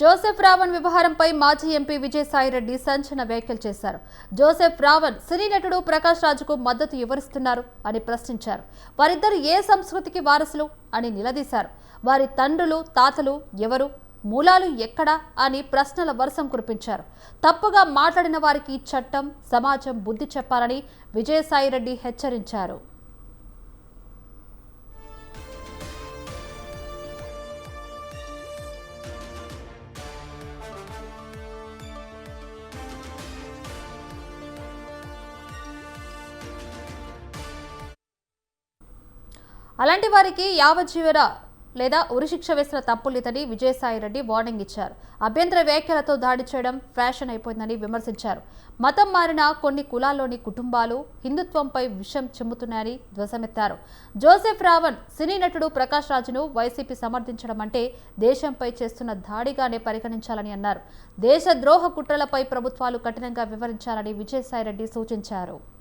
Joseph Raavan వ్యవహారంపై మాజీ MP Vijayasai Reddy సంచలన వ్యాఖ్యలు చేశారు. జోసెఫ్ రావణ్ సినీ నటుడు ప్రకాష్ రాజుకు మద్దతు ఎవరిస్తున్నారు అని ప్రశ్నించారు. వారిద్దరు ఏ సంస్కృతికి వారసులు అని నిలదీశారు. వారి తండ్రులు తాతలు ఎవరు, మూలాలు ఎక్కడా అని ప్రశ్నల వర్షం కురిపించారు. తప్పుగా మాట్లాడిన వారికి చట్టం సమాజం బుద్ధి చెప్పాలని విజయసాయిరెడ్డి హెచ్చరించారు. అలాంటి వారికి యావజ్జీవన లేదా ఉరిశిక్ష వేసిన తప్పులేదని విజయసాయిరెడ్డి వార్నింగ్ ఇచ్చారు. అభ్యంతర వ్యాఖ్యలతో దాడి చేయడం ఫ్యాషన్ అయిపోయిందని విమర్శించారు. మతం మారిన కొన్ని కులాల్లోని కుటుంబాలు హిందుత్వంపై విషం చిమ్ముతున్నాయని ధ్వజమెత్తారు. జోసెఫ్ రావణ్ సినీ నటుడు ప్రకాష్ రాజును వైసీపీ సమర్థించడం అంటే దేశంపై చేస్తున్న దాడిగానే పరిగణించాలని అన్నారు. దేశద్రోహ కుట్రలపై ప్రభుత్వాలు కఠినంగా వివరించాలని విజయసాయిరెడ్డి సూచించారు.